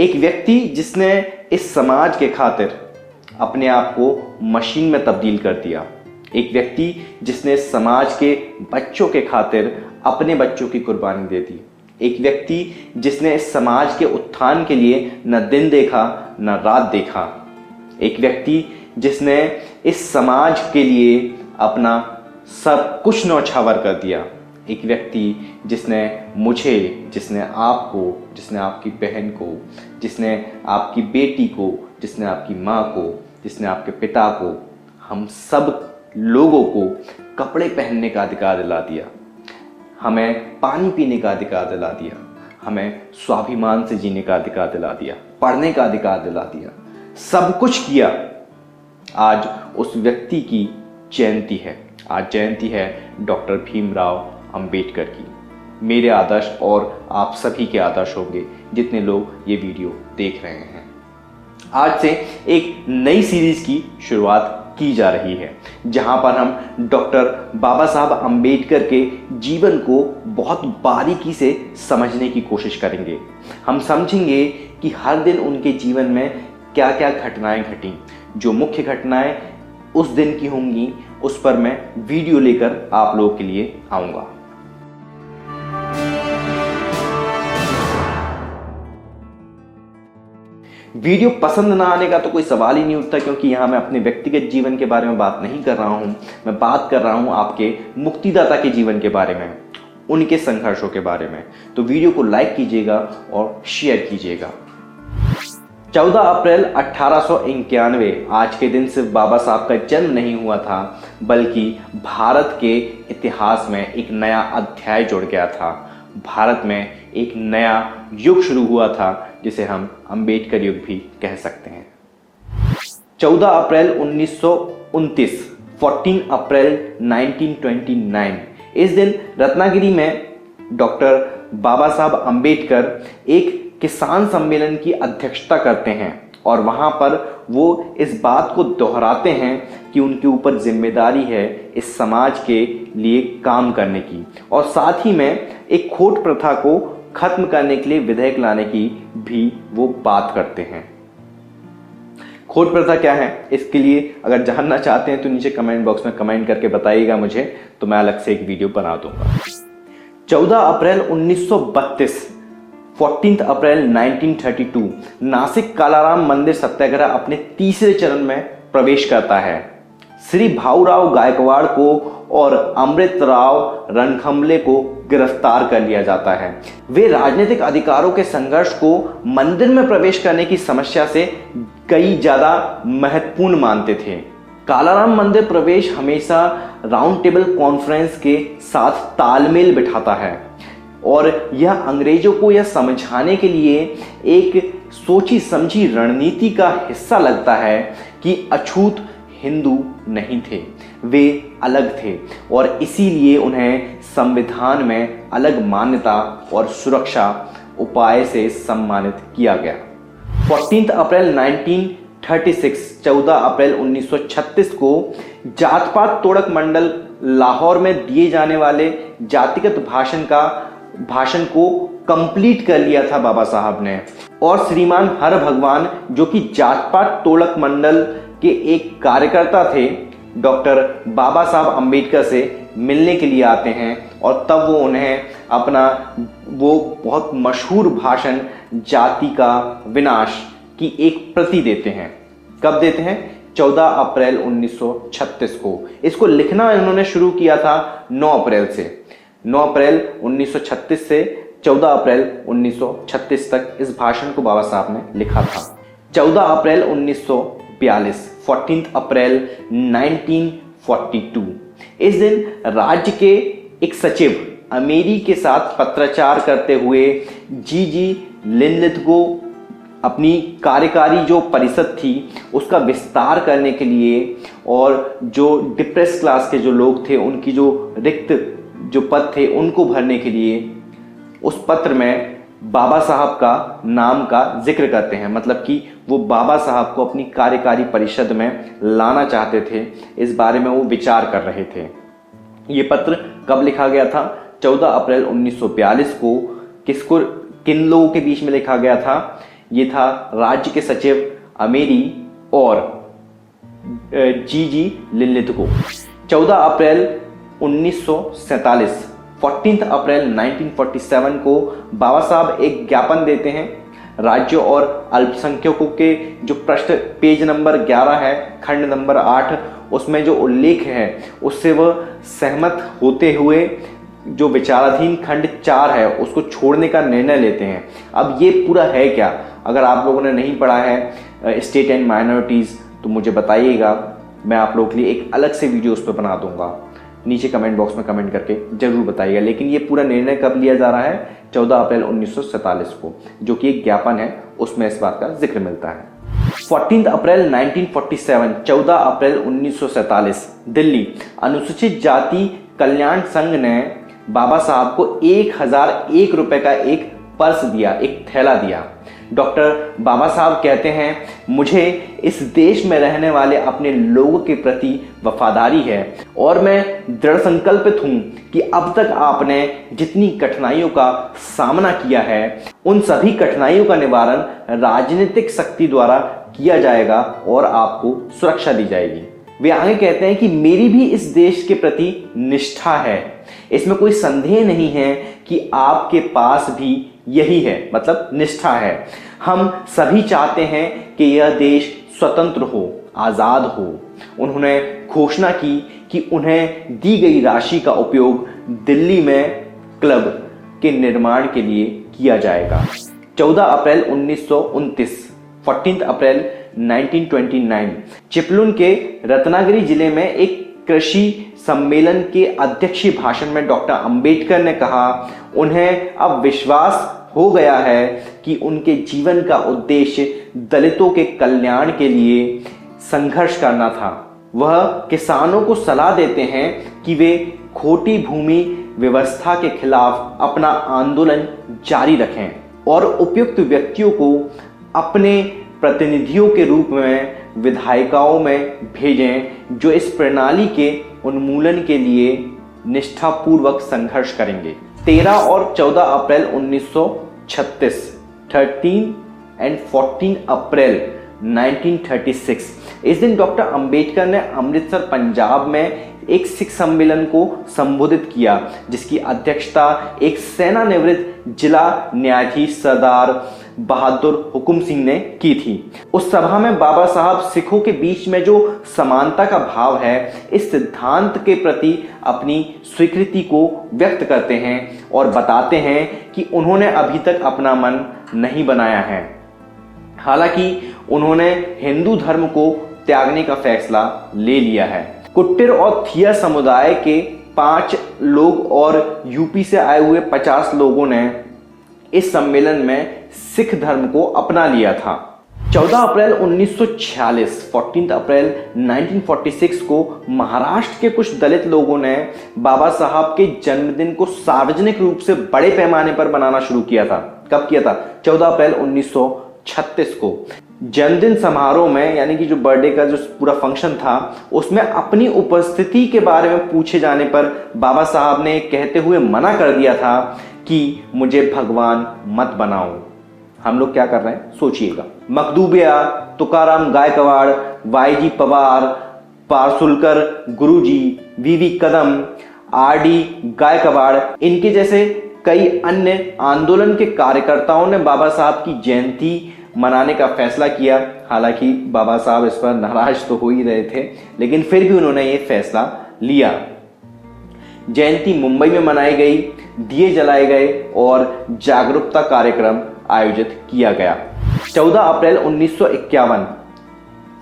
एक व्यक्ति जिसने इस समाज के खातिर अपने आप को मशीन में तब्दील कर दिया, एक व्यक्ति जिसने समाज के बच्चों के खातिर अपने बच्चों की कुर्बानी दे दी, एक व्यक्ति जिसने समाज के उत्थान के लिए न दिन देखा न रात देखा, एक व्यक्ति जिसने इस समाज के लिए अपना सब कुछ न्यौछावर कर दिया, एक व्यक्ति जिसने मुझे, जिसने आपको, जिसने आपकी बहन को, जिसने आपकी बेटी को, जिसने आपकी माँ को, जिसने आपके पिता को, हम सब लोगों को कपड़े पहनने का अधिकार दिला दिया, हमें पानी पीने का अधिकार दिला दिया, हमें स्वाभिमान से जीने का अधिकार दिला दिया, पढ़ने का अधिकार दिला दिया, सब कुछ किया। आज उस व्यक्ति की जयंती है। आज जयंती है डॉक्टर भीमराव अंबेडकर की। मेरे आदर्श और आप सभी के आदर्श होंगे जितने लोग ये वीडियो देख रहे हैं। आज से एक नई सीरीज की शुरुआत की जा रही है जहां पर हम डॉक्टर बाबा साहब अंबेडकर के जीवन को बहुत बारीकी से समझने की कोशिश करेंगे। हम समझेंगे कि हर दिन उनके जीवन में क्या क्या घटनाएं घटी। जो मुख्य घटनाएं उस दिन की होंगी उस पर मैं वीडियो लेकर आप लोगों के लिए आऊंगा। वीडियो पसंद ना आने का तो कोई सवाल ही नहीं उठता, क्योंकि यहां मैं अपने व्यक्तिगत जीवन के बारे में बात नहीं कर रहा हूं, मैं बात कर रहा हूं आपके मुक्तिदाता के जीवन के बारे में, उनके संघर्षों के बारे में। तो वीडियो को लाइक कीजिएगा और शेयर कीजिएगा। 14 अप्रैल 1891 आज के दिन सिर्फ बाबा साहब का जन्म नहीं हुआ था, बल्कि भारत के इतिहास में एक नया अध्याय जुड़ गया था। भारत में एक नया युग शुरू हुआ था जिसे हम अंबेडकर युग भी कह सकते हैं। 14 अप्रैल 1929, 14 अप्रैल 1929, इस दिन रत्नागिरी में डॉक्टर बाबा साहब अंबेडकर एक किसान सम्मेलन की अध्यक्षता करते हैं और वहां पर वो इस बात को दोहराते हैं कि उनके ऊपर जिम्मेदारी है इस समाज के लिए काम करने की, और साथ ही में एक खोट प्रथा को खत्म करने के लिए विधेयक लाने की भी वो बात करते हैं। खोट प्रथा क्या है, इसके लिए अगर जानना चाहते हैं तो नीचे कमेंट बॉक्स में कमेंट करके बताइएगा मुझे, तो मैं अलग से एक वीडियो बना दूंगा। 14 अप्रैल 1932, 14 अप्रैल 1932, नासिक कालाराम मंदिर सत्याग्रह अपने तीसरे चरण में प्रवेश करता है। श्री भाऊराव गायकवाड़ को और अमृतराव रणखंबले को गिरफ्तार कर लिया जाता है। वे राजनीतिक अधिकारों के संघर्ष को मंदिर में प्रवेश करने की समस्या से कई ज्यादा महत्वपूर्ण मानते थे। कालाराम मंदिर प्रवेश हमेशा राउंड टेबल कॉन्फ्रेंस के साथ तालमेल बिठाता है और यह अंग्रेजों को यह समझाने के लिए एक सोची समझी रणनीति का हिस्सा लगता है कि अछूत हिंदू नहीं थे, वे अलग थे और इसीलिए उन्हें संविधान में अलग मान्यता और सुरक्षा उपाय से सम्मानित किया गया। 14 अप्रैल 1936, 14 अप्रैल 1936 को जात पात तोड़क मंडल लाहौर में दिए जाने वाले जातिगत भाषण को कंप्लीट कर लिया था बाबा साहब ने, और श्रीमान हर भगवान जो कि जात पात तोड़क मंडल के एक कार्यकर्ता थे, डॉक्टर बाबा साहब अंबेडकर से मिलने के लिए आते हैं और तब वो उन्हें अपना वो बहुत मशहूर भाषण जाति का विनाश की एक प्रति देते हैं। कब देते हैं? 14 अप्रैल 1936 को। इसको लिखना इन्होंने शुरू किया था 9 अप्रैल से। 9 अप्रैल 1936 से 14 अप्रैल 1936 तक इस भाषण को बाबा साहब ने लिखा था। 14 अप्रैल 1942, 14 अप्रैल 1942, इस दिन राज्य के एक सचिव अमेरी के साथ पत्राचार करते हुए जी लिनलिथ को अपनी कार्यकारी जो परिषद थी उसका विस्तार करने के लिए और जो डिप्रेस क्लास के जो लोग थे उनकी जो रिक्त जो पद थे उनको भरने के लिए उस पत्र में बाबा साहब का नाम का जिक्र करते हैं। मतलब कि वो बाबा साहब को अपनी कार्यकारी परिषद में लाना चाहते थे, इस बारे में वो विचार कर रहे थे। ये पत्र कब लिखा गया था? 14 अप्रैल 1942 को। किन लोगों के बीच में लिखा गया था? ये था राज्य के सचिव अमेरी और जी लिलित को। 14 अप्रैल 1947 14 अप्रैल 1947 को बाबा साहब एक ज्ञापन देते हैं। राज्यों और अल्पसंख्यकों के जो प्रश्न पेज नंबर 11 है, खंड नंबर 8, उसमें जो उल्लेख है उससे वह सहमत होते हुए जो विचाराधीन खंड 4 है उसको छोड़ने का निर्णय लेते हैं। अब ये पूरा है क्या? अगर आप लोगों ने नहीं पढ़ा है स्टेट एंड माइनॉरिटीज तो मुझे बताइएगा, मैं आप लोगों के लिए एक अलग से वीडियो उस पर बना दूंगा। नीचे कमेंट बॉक्स में कमेंट करके जरूर बताइएगा। लेकिन ये पूरा निर्णय कब लिया जा रहा है? 14 अप्रैल 1947 को, जो कि एक ज्ञापन है, उसमें इस बात का जिक्र मिलता है। 14 अप्रैल 1947 14 अप्रैल 1947 दिल्ली अनुसूचित जाति कल्याण संघ ने बाबा साहब को 1001 रुपए का एक पर्स दिया, एक थैला दिया। डॉक्टर बाबा साहब कहते हैं, मुझे इस देश में रहने वाले अपने लोगों के प्रति वफादारी है और मैं दृढ़ संकल्पित हूं कि अब तक आपने जितनी कठिनाइयों का सामना किया है उन सभी कठिनाइयों का निवारण राजनीतिक शक्ति द्वारा किया जाएगा और आपको सुरक्षा दी जाएगी। वे आगे कहते हैं कि मेरी भी इस देश के प्रति निष्ठा है, इसमें कोई संदेह नहीं है कि आपके पास भी यही है, मतलब निष्ठा है। हम सभी चाहते हैं कि यह देश स्वतंत्र हो, आजाद हो। उन्होंने घोषणा की कि उन्हें दी गई राशि का उपयोग दिल्ली में क्लब के निर्माण के लिए किया जाएगा। 14 अप्रैल 1929 14 अप्रैल 1929 चिपलुन के रत्नागिरी जिले में एक कृषि सम्मेलन के अध्यक्षीय भाषण में डॉक्टर अंबेडकर ने कहा, उन्हें अब विश्वास हो गया है कि उनके जीवन का उद्देश्य दलितों के कल्याण के लिए संघर्ष करना था। वह किसानों को सलाह देते हैं कि वे खोटी भूमि व्यवस्था के खिलाफ अपना आंदोलन जारी रखें और उपयुक्त व्यक्तियों को अपने प्रतिनिधियों के रूप में विधायिकाओं में भेजें जो इस प्रणाली के उन्मूलन के लिए निष्ठापूर्वक संघर्ष करेंगे। 13 और 14 अप्रैल 1936 13 एंड 14 अप्रैल 1936 इस दिन डॉक्टर अंबेडकर ने अमृतसर पंजाब में एक सिख सम्मेलन को संबोधित किया, जिसकी अध्यक्षता एक सेवानिवृत्त जिला न्यायाधीश सरदार बहादुर हुकुम सिंह ने की थी। उस सभा में बाबा साहब सिखों के बीच में जो समानता का भाव है इस सिद्धांत के प्रति अपनी स्वीकृति को व्यक्त करते हैं और बताते हैं कि उन्होंने अभी तक अपना मन नहीं बनाया है। हालांकि उन्होंने हिंदू धर्म को त्यागने का फैसला ले लिया है। कुट्टिर और थिया समुदाय के 5 लोग और यूपी से आए हुए 50 लोगों ने इस सम्मेलन में सिख धर्म को अपना लिया था। 14 अप्रैल 1946 14 अप्रैल 1946 को महाराष्ट्र के कुछ दलित लोगों ने बाबा साहब के जन्मदिन को सार्वजनिक रूप से बड़े पैमाने पर मनाना शुरू किया था। कब किया था? 14 अप्रैल 1936 को। जन्मदिन समारोह में, यानी कि जो बर्थडे का जो पूरा फंक्शन था, उसमें अपनी उपस्थिति के बारे में पूछे जाने पर बाबा साहब ने कहते हुए मना कर दिया था कि मुझे भगवान मत बनाओ। हम लोग क्या कर रहे हैं सोचिएगा। मखदूबिया, तुकाराम गायकवाड़, वाईजी पवार, पारसुलकर गुरुजी, वीवी कदम, आरडी गायकवाड़, इनके जैसे कई अन्य आंदोलन के कार्यकर्ताओं ने बाबा साहब की जयंती मनाने का फैसला किया। हालांकि बाबा साहब इस पर नाराज तो हो ही रहे थे, लेकिन फिर भी उन्होंने ये फैसला लिया। जयंती मुंबई में मनाई गई, दिए जलाए गए और जागरूकता कार्यक्रम आयोजित किया गया। 14 अप्रैल 1951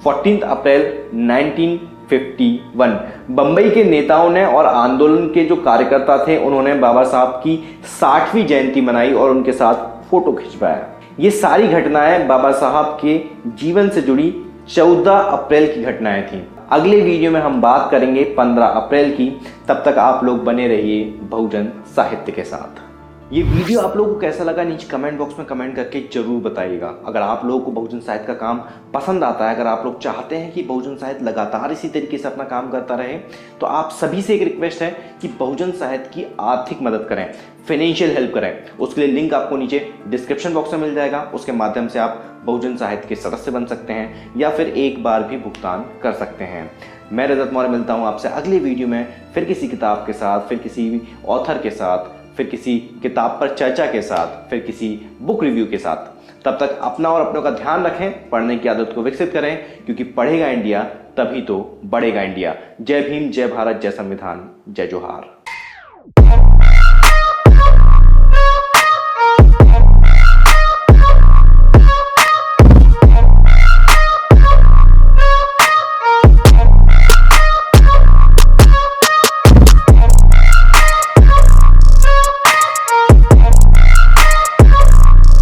14 अप्रैल 1951 बंबई के नेताओं ने और आंदोलन के जो कार्यकर्ता थे उन्होंने बाबा साहब की 60वीं जयंती मनाई और उनके साथ फोटो खिंचवाया। ये सारी घटनाएं बाबा साहब के जीवन से जुड़ी 14 अप्रैल की घटनाएं थी। अगले वीडियो में हम बात करेंगे 15 अप्रैल की। तब तक आप लोग बने रहिए बहुजन साहित्य के साथ। ये वीडियो आप लोगों को कैसा लगा नीचे कमेंट बॉक्स में कमेंट करके जरूर बताइएगा। अगर आप लोगों को बहुजन साहित्य का काम पसंद आता है, अगर आप लोग चाहते हैं कि बहुजन साहित्य लगातार इसी तरीके से अपना काम करता रहे, तो आप सभी से एक रिक्वेस्ट है कि बहुजन साहित्य की आर्थिक मदद करें, फाइनेंशियल हेल्प करें। उसके लिए लिंक आपको नीचे डिस्क्रिप्शन बॉक्स में मिल जाएगा। उसके माध्यम से आप बहुजन साहित्य के सदस्य बन सकते हैं या फिर एक बार भी भुगतान कर सकते हैं। मैं रजत मौर्य मिलता हूं आपसे अगली वीडियो में, फिर किसी किताब के साथ, फिर किसी ऑथर के साथ, फिर किसी किताब पर चर्चा के साथ, फिर किसी बुक रिव्यू के साथ। तब तक अपना और अपनों का ध्यान रखें, पढ़ने की आदत को विकसित करें, क्योंकि पढ़ेगा इंडिया तभी तो बढ़ेगा इंडिया। जय भीम, जय भारत, जय संविधान, जय जोहार।